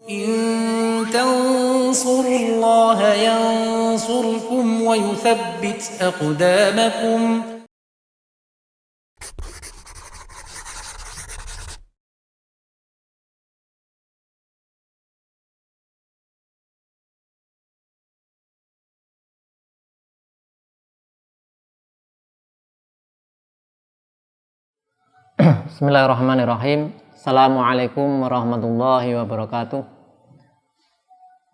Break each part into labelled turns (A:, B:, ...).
A: إن تنصروا الله ينصركم ويثبت أقدامكم.
B: Bismillahirrahmanirrahim. Assalamualaikum warahmatullahi wabarakatuh.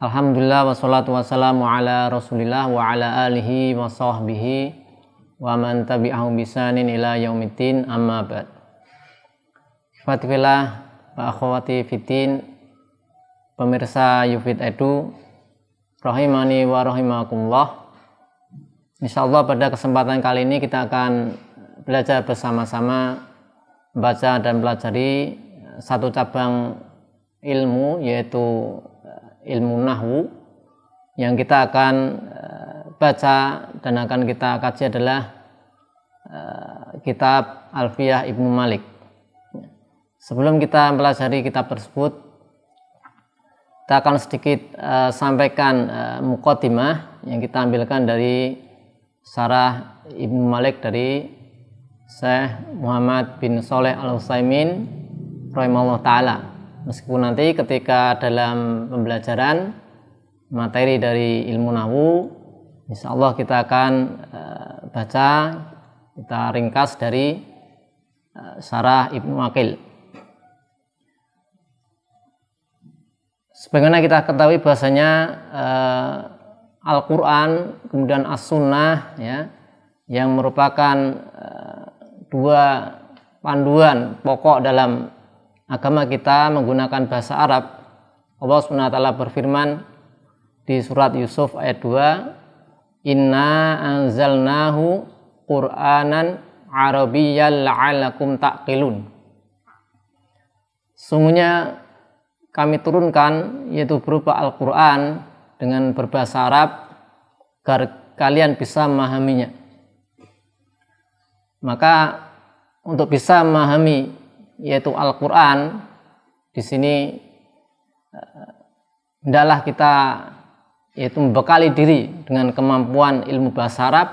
B: Alhamdulillah wassalatu wassalamu ala rasulillah wa ala alihi wa sahbihi wa man tabi'ahum bisanin ila yaumiddin, amma ba'd. Ikhwatifillah wa akhwati fiddin, pemirsa Yufid Edu rahimani wa rahimakumullah. Insyaallah pada kesempatan kali ini kita akan belajar bersama-sama membaca dan pelajari satu cabang ilmu, yaitu ilmu nahwu. Yang kita akan baca dan akan kita kaji adalah kitab Alfiyah Ibnu Malik. Sebelum kita pelajari kitab tersebut, kita akan sedikit sampaikan muqaddimah yang kita ambilkan dari Syarah Ibnu Malik dari Syekh Muhammad bin Shalih Al-Utsaimin rahimahullah ta'ala. Meskipun nanti ketika dalam pembelajaran materi dari ilmu nahwu, insyaallah kita akan baca, kita ringkas dari Syarah Ibnu Aqil. Sebagaimana kita ketahui bahasanya Al-Quran kemudian As-Sunnah, ya, yang merupakan dua panduan pokok dalam agama kita menggunakan bahasa Arab. Allah SWT berfirman di surat Yusuf ayat 2, Inna anzalnahu Qur'anan Arabiyyan la'allakum ta'qilun. Sungguhnya kami turunkan, yaitu berupa Al-Quran dengan berbahasa Arab agar kalian bisa memahaminya. Maka untuk bisa memahami yaitu Al-Quran, di sini hendaklah kita yaitu membekali diri dengan kemampuan ilmu bahasa Arab.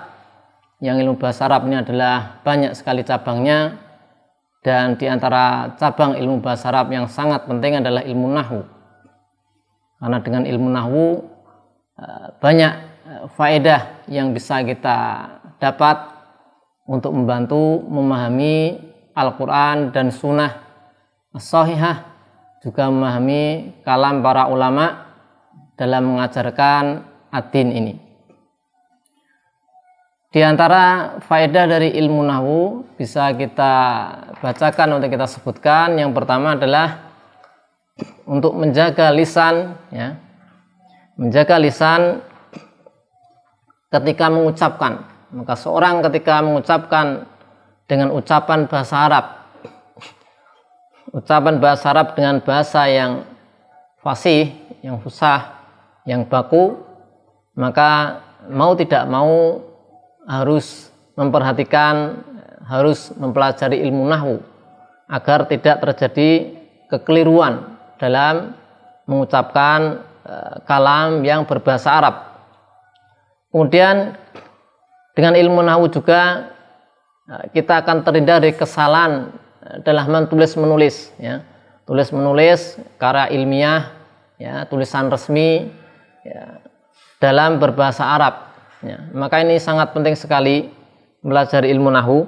B: Yang ilmu bahasa Arab ini adalah banyak sekali cabangnya, dan di antara cabang ilmu bahasa Arab yang sangat penting adalah ilmu nahwu. Karena dengan ilmu nahwu banyak faedah yang bisa kita dapat untuk membantu memahami Al-Quran dan Sunnah As-Sahihah, juga memahami kalam para ulama dalam mengajarkan ad-din ini. Di antara faedah dari ilmu nahwu bisa kita bacakan untuk kita sebutkan. Yang pertama adalah untuk menjaga lisan, ya, menjaga lisan ketika mengucapkan. Maka seorang ketika mengucapkan dengan ucapan bahasa Arab, ucapan bahasa Arab dengan bahasa yang fasih, yang fusah, yang baku, maka mau tidak mau harus memperhatikan, harus mempelajari ilmu nahwu agar tidak terjadi kekeliruan dalam mengucapkan kalam yang berbahasa Arab. Kemudian dengan ilmu nahwu juga kita akan terhindar dari kesalahan dalam menulis menulis, ya, tulis menulis karya ilmiah, ya, tulisan resmi, ya, dalam berbahasa Arab. Ya. Maka ini sangat penting sekali belajar ilmu nahwu,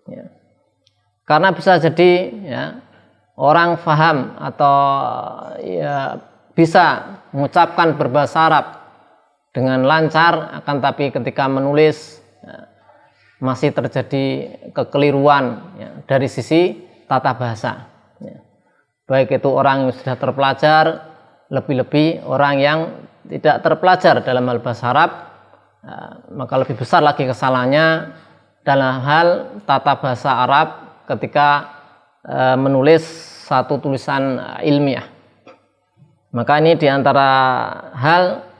B: ya. Karena bisa jadi, ya, orang faham atau ya, bisa mengucapkan berbahasa Arab dengan lancar, akan tapi ketika menulis ya, masih terjadi kekeliruan, ya, dari sisi tata bahasa, ya. Baik itu orang yang sudah terpelajar, lebih-lebih orang yang tidak terpelajar dalam hal bahasa Arab, maka lebih besar lagi kesalahannya dalam hal tata bahasa Arab ketika menulis satu tulisan ilmiah. Maka ini diantara hal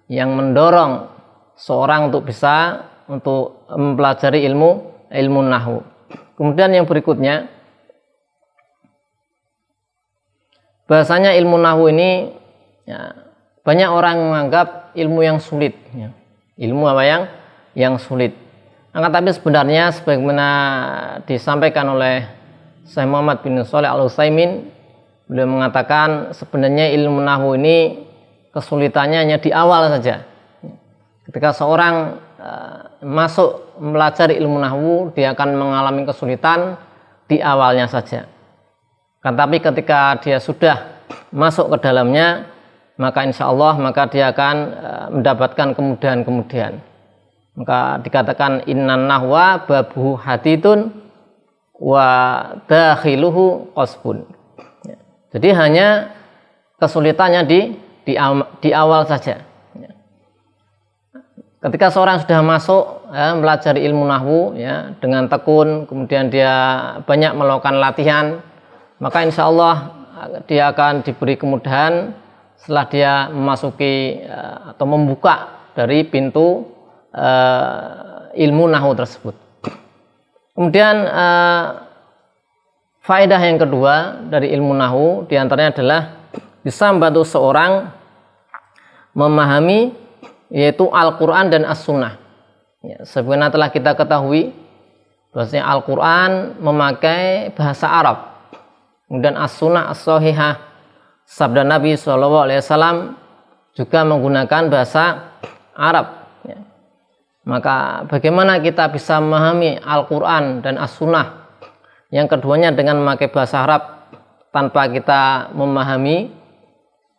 B: yang mendorong seorang untuk bisa untuk mempelajari ilmu nahwu. Kemudian yang berikutnya, bahasanya ilmu nahwu ini Ya, banyak orang menganggap ilmu yang sulit, ya. Ilmu apa yang sulit. Tapi sebenarnya sebagaimana disampaikan oleh Syekh Muhammad bin Shalih Al-Utsaimin, beliau mengatakan sebenarnya ilmu nahwu ini kesulitannya hanya di awal saja. Ketika seorang masuk mempelajari ilmu nahwu, dia akan mengalami kesulitan di awalnya saja. Tapi ketika dia sudah masuk ke dalamnya, maka insya Allah dia akan mendapatkan kemudahan-kemudahan. Maka dikatakan innan nahwa babuhu haditun wa dakhiluhu qasbun. Jadi hanya kesulitannya di awal saja. Ketika seorang sudah masuk mempelajari ilmu nahwu ya, dengan tekun, kemudian dia banyak melakukan latihan, maka insya Allah dia akan diberi kemudahan setelah dia memasuki atau membuka dari pintu ilmu nahwu tersebut. Kemudian faedah yang kedua dari ilmu nahwu diantaranya adalah bisa membantu seorang memahami yaitu Al-Quran dan As-Sunnah. Ya, sebagaimana telah kita ketahui bahwasanya Al-Quran memakai bahasa Arab, kemudian As-Sunnah As-Sahihah, sabda Nabi SAW juga menggunakan bahasa Arab. Ya. Maka bagaimana kita bisa memahami Al-Quran dan As-Sunnah yang keduanya dengan memakai bahasa Arab tanpa kita memahami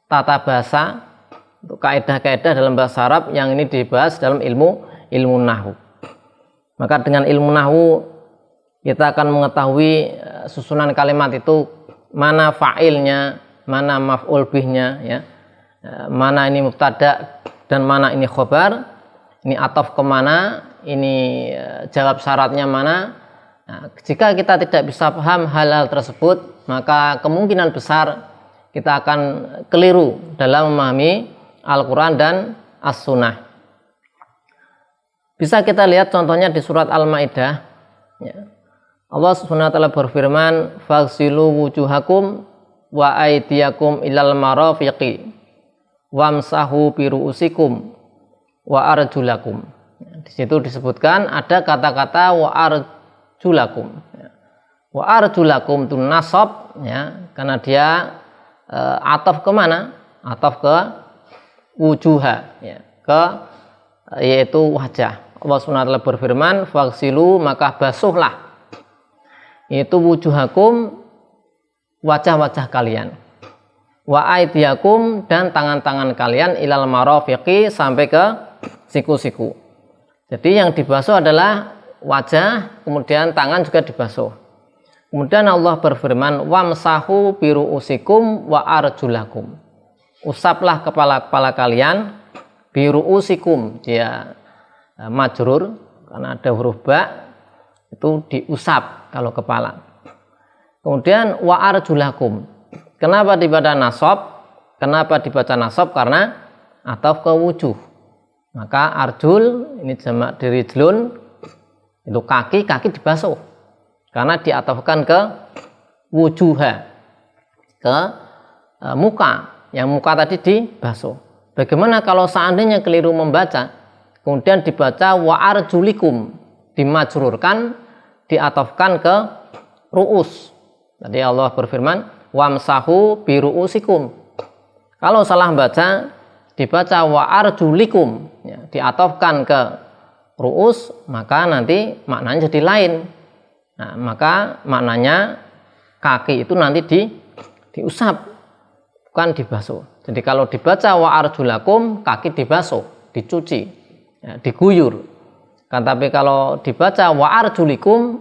B: tata bahasa, untuk kaidah-kaidah dalam bahasa Arab yang ini dibahas dalam ilmu nahwu. Maka dengan ilmu nahwu kita akan mengetahui susunan kalimat itu, mana fa'ilnya, mana maf'ul bihnya, ya, mana ini mubtada dan mana ini khobar, ini ataf kemana, ini jawab syaratnya mana. Nah, jika kita tidak bisa paham hal-hal tersebut, maka kemungkinan besar kita akan keliru dalam memahami Al-Quran dan As-Sunnah. Bisa kita lihat contohnya di surat Al-Maidah. Ya. Allah Subhanahu wa taala berfirman, "Faghsilu wujuhakum wa aydiyakum ilal marafiqi wamsahu bi ru'usikum wa arjulakum." Ya, di situ disebutkan ada kata-kata wa arjulakum. Ya. Wa arjulakum itu nasab, ya, karena dia ataf kemana? Ataf ke wujuha, ya, yaitu wajah. Allah SWT berfirman, faghsilu, maka basuhlah, yaitu wujuhakum, wajah-wajah kalian, wa aidiyakum, dan tangan-tangan kalian, ilal marafiqi, sampai ke siku-siku. Jadi yang dibasuh adalah wajah, kemudian tangan juga dibasuh. Kemudian Allah berfirman, wamsahu biru'usikum wa arjulakum, usaplah kepala-kepala kalian, biru'usikum, dia majrur karena ada huruf ba, itu diusap kalau kepala. Kemudian wa arjulakum, kenapa dibaca nasab? Kenapa dibaca nasab? Karena ataf ke wujuh. Maka arjul ini jamak dari rijlun, itu kaki dibasuh karena diatafkan ke wujuha, ke muka. Yang muka tadi dibasuh. Bagaimana kalau seandainya keliru membaca, kemudian dibaca wa arjulikum, dimajrurkan, diatofkan ke ru'us. Tadi Allah berfirman, wamsahu bi ru'usikum. Kalau salah baca, dibaca wa arjulikum, ya, diatofkan ke ru'us, maka nanti maknanya jadi lain. Nah, maka maknanya kaki itu nanti diusap, bukan dibasuh. Jadi kalau dibaca wa arjulakum, kaki dibasuh, dicuci, ya, diguyur. Tapi kalau dibaca wa arjulikum,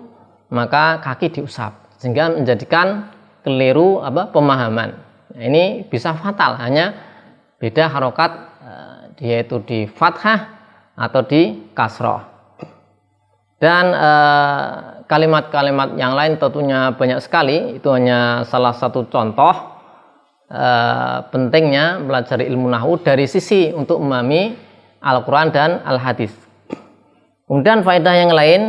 B: maka kaki diusap, sehingga menjadikan keliru pemahaman. Nah, ini bisa fatal, hanya beda harokat, yaitu di fathah atau di kasroh. Dan kalimat-kalimat yang lain tentunya banyak sekali. Itu hanya salah satu contoh pentingnya belajar ilmu nahwu dari sisi untuk memahami Al-Quran dan Al-Hadis. Kemudian faedah yang lain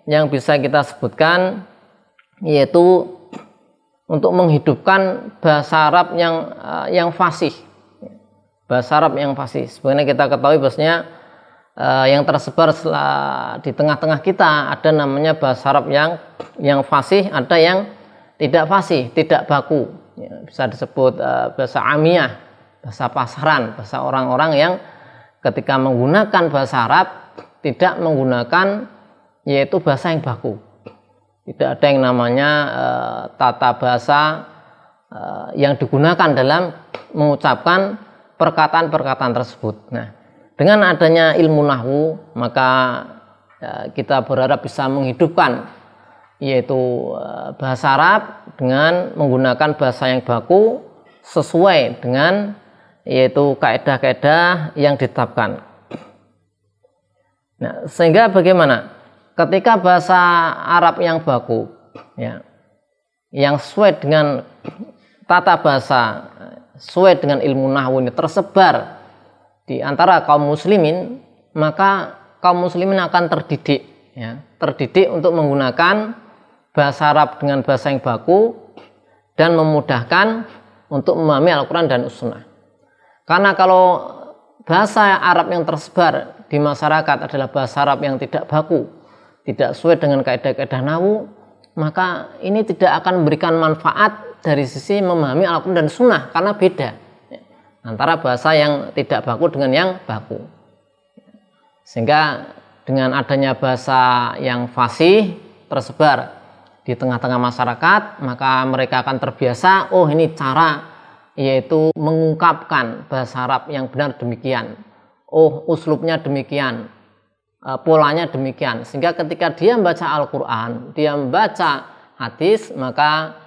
B: yang bisa kita sebutkan yaitu untuk menghidupkan bahasa Arab yang fasih. bahasa Arab yang fasih. Sebenarnya kita ketahui bahasanya yang tersebar di tengah-tengah kita ada namanya bahasa Arab yang fasih, ada yang tidak fasih, tidak baku. Ya, bisa disebut bahasa amiyah, bahasa pasaran, bahasa orang-orang yang ketika menggunakan bahasa Arab tidak menggunakan yaitu bahasa yang baku. Tidak ada yang namanya tata bahasa yang digunakan dalam mengucapkan perkataan-perkataan tersebut. Nah, dengan adanya ilmu nahwu maka kita berharap bisa menghidupkan yaitu bahasa Arab dengan menggunakan bahasa yang baku sesuai dengan yaitu kaidah-kaidah yang ditetapkan. Nah, sehingga bagaimana? Ketika bahasa Arab yang baku, ya, yang sesuai dengan tata bahasa, sesuai dengan ilmu nahwu ini tersebar di antara kaum muslimin, maka kaum muslimin akan terdidik, ya, terdidik untuk menggunakan bahasa Arab dengan bahasa yang baku dan memudahkan untuk memahami Al-Quran dan Sunnah. Karena kalau bahasa Arab yang tersebar di masyarakat adalah bahasa Arab yang tidak baku, tidak sesuai dengan kaidah-kaidah nahwu, maka ini tidak akan memberikan manfaat dari sisi memahami Al-Quran dan Sunnah karena beda antara bahasa yang tidak baku dengan yang baku. Sehingga dengan adanya bahasa yang fasih tersebar di tengah-tengah masyarakat, maka mereka akan terbiasa, oh ini cara yaitu mengungkapkan bahasa Arab yang benar demikian, oh uslubnya demikian, polanya demikian, sehingga ketika dia membaca Al-Quran, dia membaca hadis, maka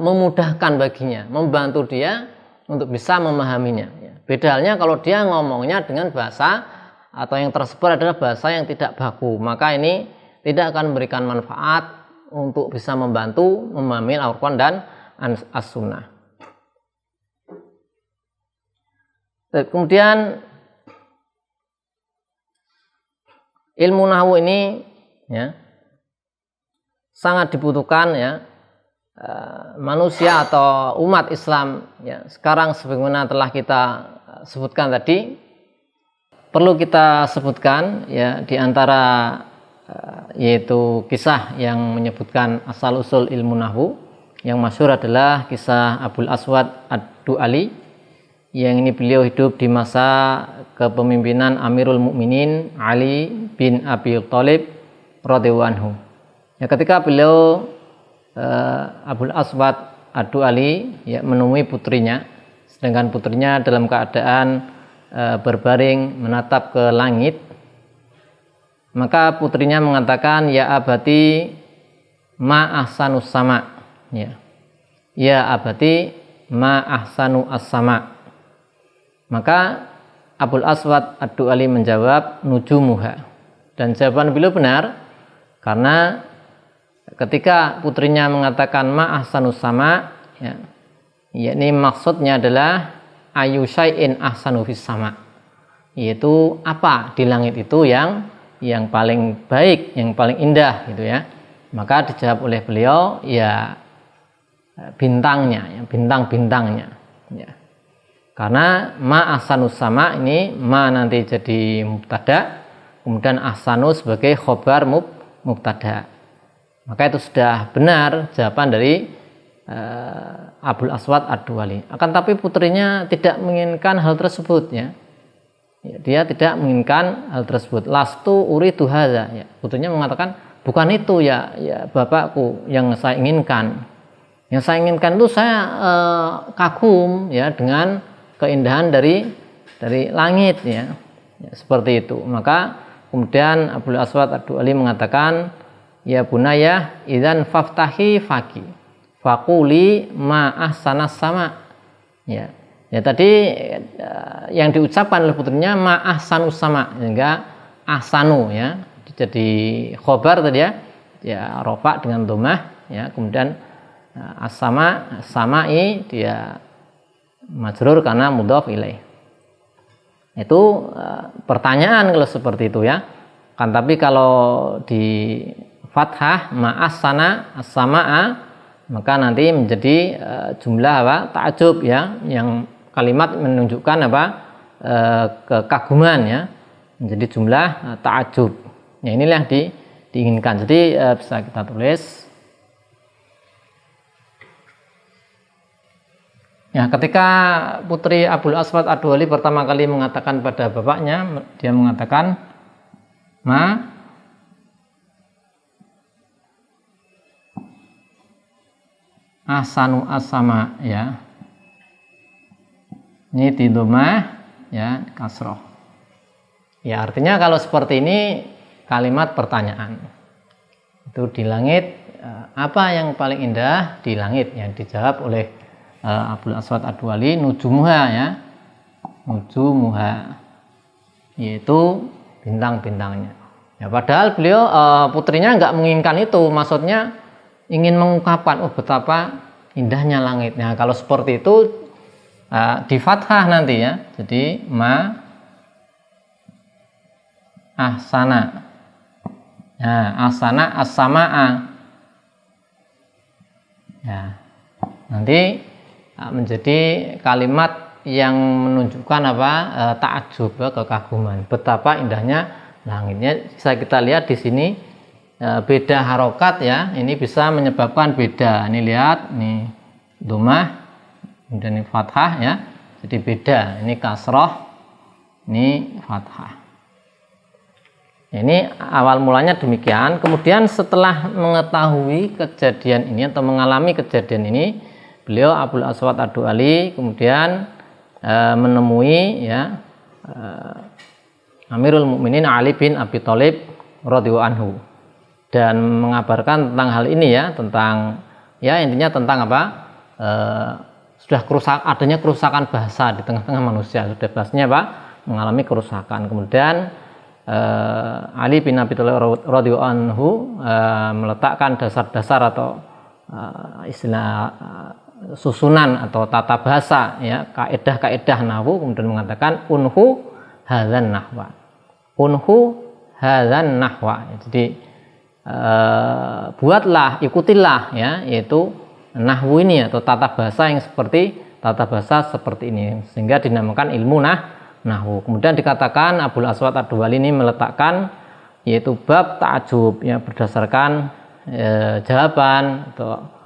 B: memudahkan baginya, membantu dia untuk bisa memahaminya. Beda halnya kalau dia ngomongnya dengan bahasa atau yang tersebar adalah bahasa yang tidak baku, maka ini tidak akan memberikan manfaat untuk bisa membantu memahami Al-Quran dan As-Sunnah. Kemudian ilmu nahwu ini ya sangat dibutuhkan ya manusia atau umat Islam ya sekarang sebagaimana telah kita sebutkan tadi. Perlu kita sebutkan ya di antara yaitu kisah yang menyebutkan asal usul ilmu nahwu yang masyhur adalah kisah Abul Aswad Ad-Du'ali, yang ini beliau hidup di masa kepemimpinan Amirul Mukminin Ali bin Abi Thalib radhiyallahu anhu. Ya, ketika beliau Abul Aswad Ad-Du'ali ya menemui putrinya, sedangkan putrinya dalam keadaan berbaring menatap ke langit, maka putrinya mengatakan, ya abati ma ahsanus sama, ya abati ma ahsanu as-sama. Maka Abul Aswad Ad-Du'ali menjawab, nujumuha. Dan jawaban beliau benar, karena ketika putrinya mengatakan ma ahsanus sama, yakni maksudnya adalah ayu syai'in ahsanu fis sama, yaitu apa di langit itu yang paling baik, yang paling indah gitu ya. Maka dijawab oleh beliau, ya bintangnya, ya bintang-bintangnya ya. Karena ma ahsanus sama ini ma nanti jadi mubtada, kemudian ahsanu sebagai khobar mubtada. Maka itu sudah benar jawaban dari Abul Aswad Ad-Du'ali. Akan tapi putrinya tidak menginginkan hal tersebut ya. Dia tidak menginginkan hal tersebut. Lastu uridu hadza, ya. Putrinya mengatakan, bukan itu ya bapakku yang saya inginkan. Yang saya inginkan itu saya kagum ya dengan keindahan dari langit ya. Seperti itu. Maka kemudian Abul Aswad Ad-Du'ali mengatakan, ya bunaya idzan faftahi faqi faquli ma ahsanas sama. Ya tadi yang diucapkan oleh putrinya ma ahsanus sama, sehingga ahsanu ya jadi khobar tadi ya rofa dengan dhammah ya, kemudian as-sama samai dia majrur karena mudhaf ilaih. Itu pertanyaan kalau seperti itu ya. Kan tapi kalau di fathah ma ahsana as-samaa, maka nanti menjadi jumlah apa ta'ajub ya, yang kalimat menunjukkan apa kekaguman ya, menjadi jumlah ta'ajub. Ya, inilah yang diinginkan. Jadi bisa kita tulis. Ya, ketika putri Abul Aswad Ad-Duwali pertama kali mengatakan pada bapaknya, dia mengatakan ma ahsanu as-sama ya. Ini tidomah ya, kasroh. Ya, artinya kalau seperti ini kalimat pertanyaan. Itu di langit apa yang paling indah di langit, yang dijawab oleh Abul Aswad Ad-Duwali, nujumuha ya, nujumuha, yaitu bintang-bintangnya. Ya, padahal beliau putrinya nggak menginginkan itu, maksudnya ingin mengungkapkan betapa indahnya langit. Nah, kalau seperti itu di fathah nanti ya, jadi ma ahsana. Nah, ahsana as-samaa. Ya, nanti menjadi kalimat yang menunjukkan apa, ta'ajub ya, kekaguman, betapa indahnya langitnya. Bisa kita lihat di sini beda harokat ya, ini bisa menyebabkan beda. Ini lihat, ini domah, kemudian ini fathah ya, jadi beda. Ini kasroh, ini fathah. Ini awal mulanya demikian. Kemudian setelah mengetahui kejadian ini atau mengalami kejadian ini, beliau Abul Aswad Ad-Duwali kemudian menemui ya Amirul Mukminin Ali bin Abi Thalib radhiyallahu anhu dan mengabarkan tentang hal ini ya, tentang ya intinya tentang apa, sudah adanya kerusakan bahasa di tengah-tengah manusia, sudah bahasanya apa, mengalami kerusakan. Kemudian Ali bin Abi Thalib radhiyallahu anhu meletakkan dasar-dasar atau istilah susunan atau tata bahasa ya, kaedah-kaedah nahwu, kemudian mengatakan unhu hadzan nahwa, unhu hadzan nahwa. Jadi buatlah, ikutilah ya, yaitu nahwu ini atau tata bahasa yang seperti tata bahasa seperti ini, sehingga dinamakan ilmu nahwu. Kemudian dikatakan Abul Aswad Ad-Duwali ini meletakkan yaitu bab ta'ajub ya, berdasarkan jawaban atau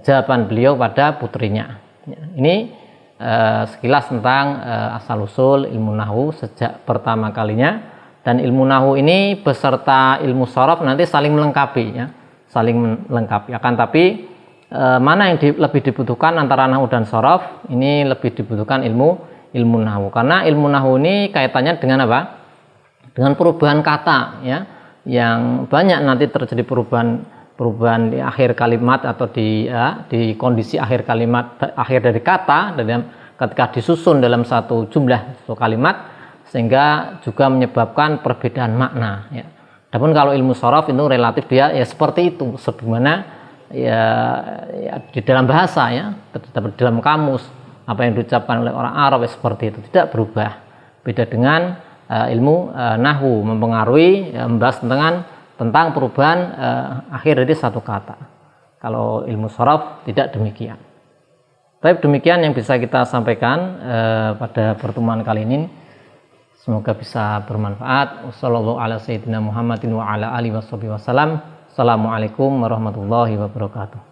B: jawaban beliau pada putrinya. Ini sekilas tentang asal usul ilmu nahwu sejak pertama kalinya, dan ilmu nahwu ini beserta ilmu shorof nanti saling melengkapi ya, saling melengkapi. Akan tapi mana yang lebih dibutuhkan antara nahwu dan shorof, ini lebih dibutuhkan ilmu nahwu, karena ilmu nahwu ini kaitannya dengan apa? Dengan perubahan kata ya, yang banyak nanti terjadi perubahan di akhir kalimat atau di kondisi akhir kalimat, akhir dari kata ketika disusun dalam satu jumlah, satu kalimat, sehingga juga menyebabkan perbedaan makna ya. Namun kalau ilmu shorof itu relatif dia ya seperti itu, sebagaimana ya di dalam bahasa ya, terdapat dalam kamus apa yang diucapkan oleh orang Arab ya, seperti itu, tidak berubah. Beda dengan ilmu nahwu, mempengaruhi membahas tentang perubahan akhir dari satu kata. Kalau ilmu shorof tidak demikian. Tapi demikian yang bisa kita sampaikan pada pertemuan kali ini. Semoga bisa bermanfaat. Wassallallahu ala sayyidina Muhammadin wa ala alihi wasallam. Assalamualaikum warahmatullahi wabarakatuh.